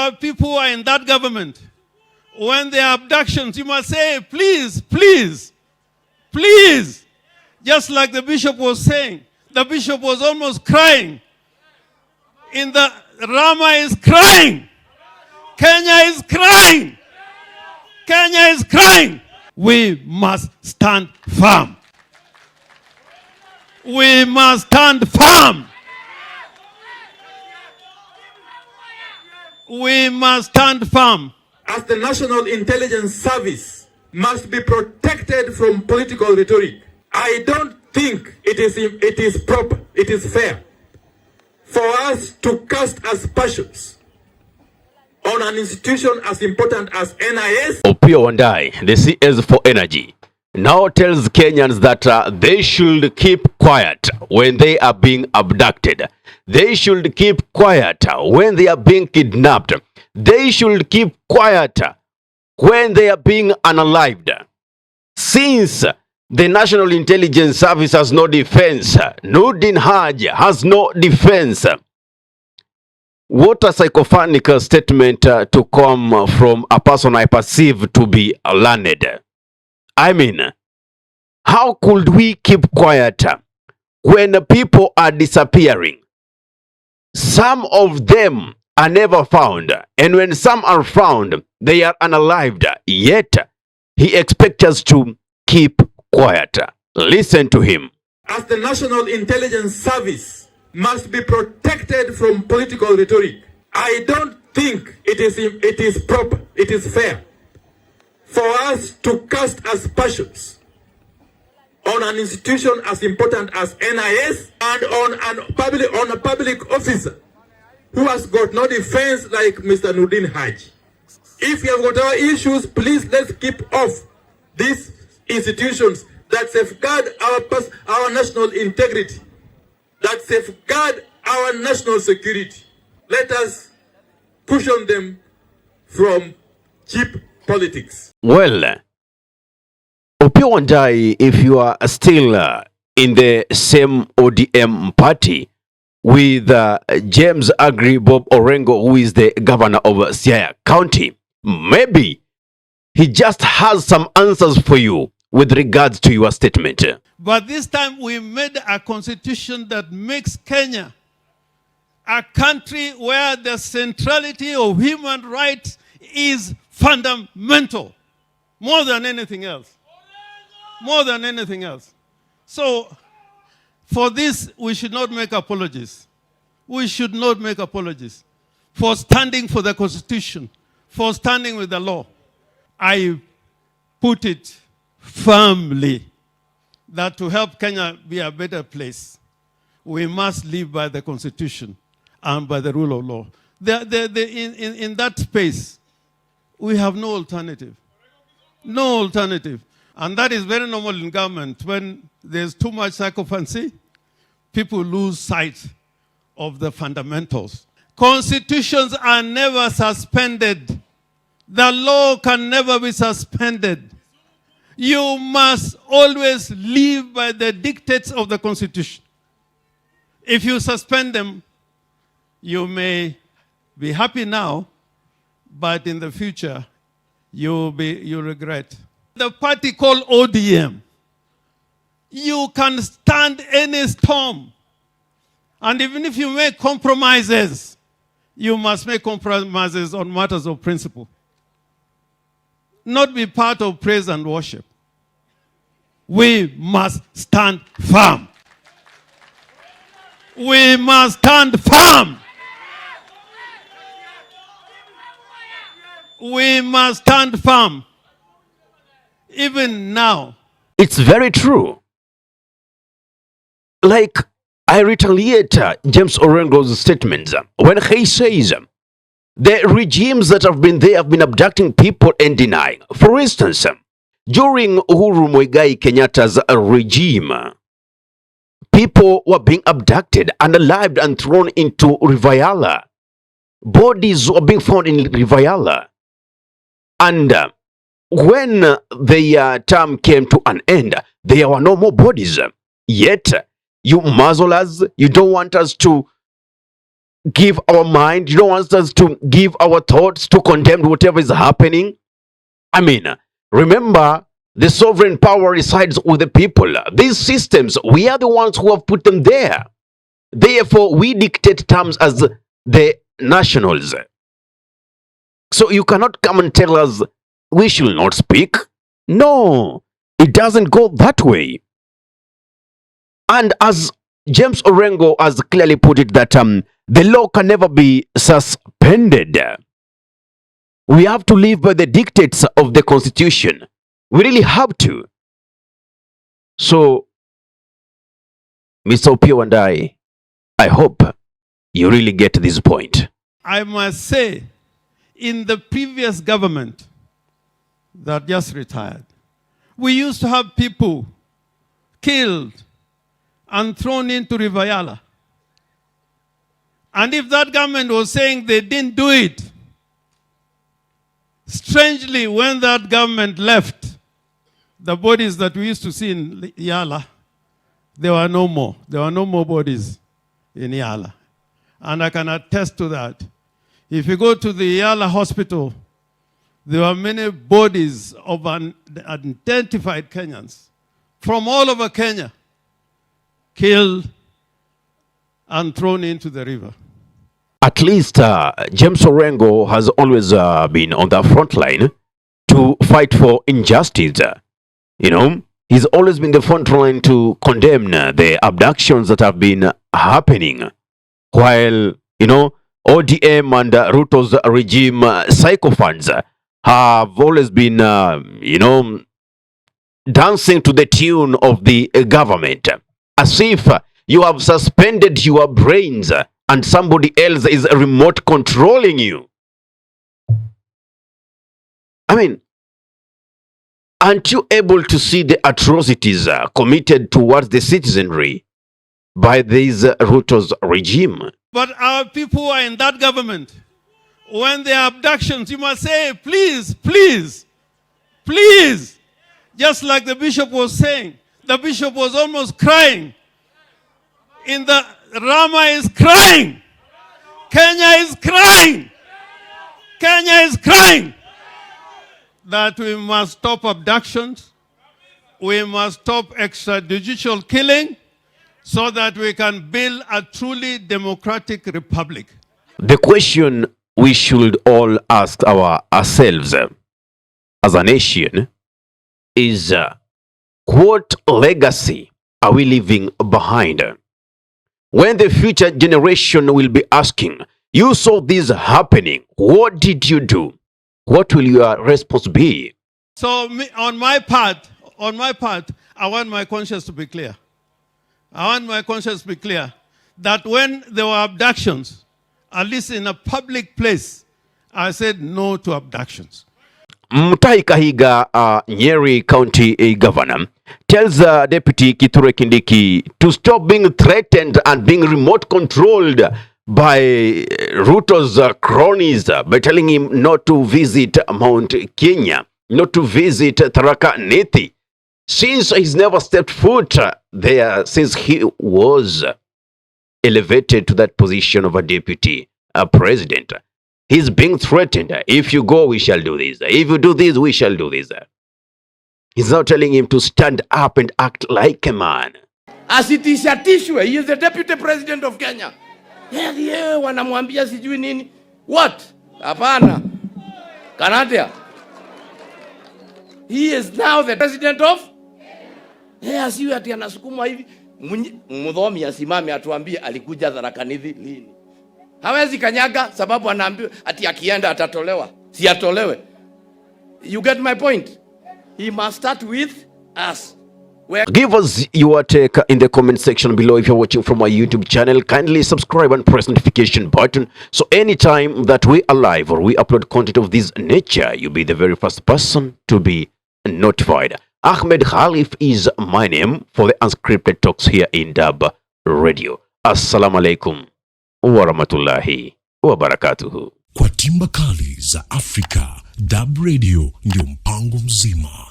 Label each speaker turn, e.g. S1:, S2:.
S1: our people who are in that government, when there are abductions, you must say, please, please, please. Just like the bishop was saying. The bishop was almost crying. Rama is crying. Kenya is crying. Kenya is crying. We must stand firm. We must stand firm. We must stand firm.
S2: As the National Intelligence Service must be protected from political rhetoric, I don't think it is proper, it is fair for us to cast aspersions on an institution as important as NIS.
S3: Opiyo Wandayi, the CS for Energy, now tells Kenyans that they should keep quiet when they are being abducted. They should keep quiet when they are being kidnapped. They should keep quiet when they are being unalived. Since the National Intelligence Service has no defense, Nurdin Haji has no defense. What a psychophonic statement to come from a person I perceive to be learned. I mean, how could we keep quiet when people are disappearing? Some of them are never found, and when some are found, they are unalived. Yet, he expects us to keep quiet. Listen to him.
S2: As the National Intelligence Service must be protected from political rhetoric, I don't think it is proper, it is fair for us to cast aspersions on an institution as important as NIS and on a public officer who has got no defense like Mr. Nurdin Haji. If you have got our issues, please let's keep off these institutions that safeguard our national integrity, that safeguard our national security. Let us cushion them from cheap politics.
S3: Well, Opiyo Wandayi, if you are still in the same ODM party with James Agri Bob Orengo, who is the governor of Siaya County, maybe he just has some answers for you with regards to your statement.
S1: But this time we made a constitution that makes Kenya a country where the centrality of human rights is fundamental, more than anything else. More than anything else. So, for this, we should not make apologies. We should not make apologies for standing for the Constitution, for standing with the law. I put it firmly that to help Kenya be a better place, we must live by the Constitution and by the rule of law. In that space, we have no alternative. No alternative. And that is very normal in government. When there's too much sycophancy, people lose sight of the fundamentals. Constitutions are never suspended. The law can never be suspended. You must always live by the dictates of the Constitution. If you suspend them, you may be happy now, but in the future, you'll regret. The party called ODM, you can stand any storm. And even if you make compromises, you must make compromises on matters of principle. Not be part of praise and worship. We must stand firm. We must stand firm. We must stand firm. Even now.
S3: It's very true. Like, I retaliate James Orengo's statements when he says the regimes that have been there have been abducting people and denying. For instance, during Uhuru Muigai Kenyatta's regime, people were being abducted, unalived, and thrown into Rivala. Bodies were being found in Rivala. And when the term came to an end, there were no more bodies. Yet, you muzzle us, you don't want us to give our mind. You don't want us to give our thoughts to condemn whatever is happening. I mean, remember, the sovereign power resides with the people. These systems, we are the ones who have put them there. Therefore, we dictate terms as the nationals. So you cannot come and tell us we should not speak. No, it doesn't go that way. And as James Orengo has clearly put it, that the law can never be suspended. We have to live by the dictates of the Constitution. We really have to. So, Mr. Opiyo Wandayi, I hope you really get this point.
S1: I must say, in the previous government that just retired, we used to have people killed and thrown into River Yala. And if that government was saying they didn't do it, strangely, when that government left, the bodies that we used to see in Yala, there were no more. There were no more bodies in Yala. And I can attest to that. If you go to the Yala hospital, there were many bodies of unidentified Kenyans from all over Kenya, killed and thrown into the river.
S3: At least James Orengo has always been on the front line to fight for injustice. You know, he's always been the front line to condemn the abductions that have been happening. While, you know, ODM and Ruto's regime sycophants have always been, you know, dancing to the tune of the government. As if you have suspended your brains and somebody else is remote controlling you. I mean, aren't you able to see the atrocities committed towards the citizenry by this Ruto's regime?
S1: But our people who are in that government, when there are abductions, you must say, please, please, please. Just like the bishop was saying, the bishop was almost crying. In the Rama is crying. Kenya is crying. Kenya is crying. That we must stop abductions. We must stop extrajudicial killing so that we can build a truly democratic republic.
S3: The question we should all ask ourselves as a nation is what legacy are we leaving behind? When the future generation will be asking, you saw this happening, what did you do? What will your response be?
S1: So on my part, I want my conscience to be clear. I want my conscience to be clear that when there were abductions, at least in a public place, I said no to abductions.
S3: Mutahi Kahiga, Nyeri County Governor, tells Deputy Kithure Kindiki to stop being threatened and being remote controlled by Ruto's cronies by telling him not to visit Mount Kenya, not to visit Tharaka Nithi, since he's never stepped foot there since he was elevated to that position of a deputy president. He's being threatened. If you go, we shall do this. If you do this, we shall do this. He's not telling him to stand up and act like a man.
S4: As it is a tissue, he is the deputy president of Kenya. Yeah, wanamwambia sijui nini. What? Hapana. Canada. He is now the president of Kenya. Asiwe ati anasukumwa hivi. Mudhomi asimame atuambie alikuja Tharaka Nithi lini. Hawezi kanyaga sababu anaambiwa ati akienda atatolewa. Si atolewe. You get my point? He must start with us.
S3: Give us your take in the comment section below. If you're watching from our YouTube channel, kindly subscribe and press notification button so anytime that we are live or we upload content of this nature, you'll be the very first person to be notified. Ahmed Khalif is my name for the Unscripted Talks here in Durb Radio. Assalamu alaikum wa rahmatullahi wa barakatuhu.
S5: Kwa timba kali za Afrika, Durb Radio ndio mpango mzima.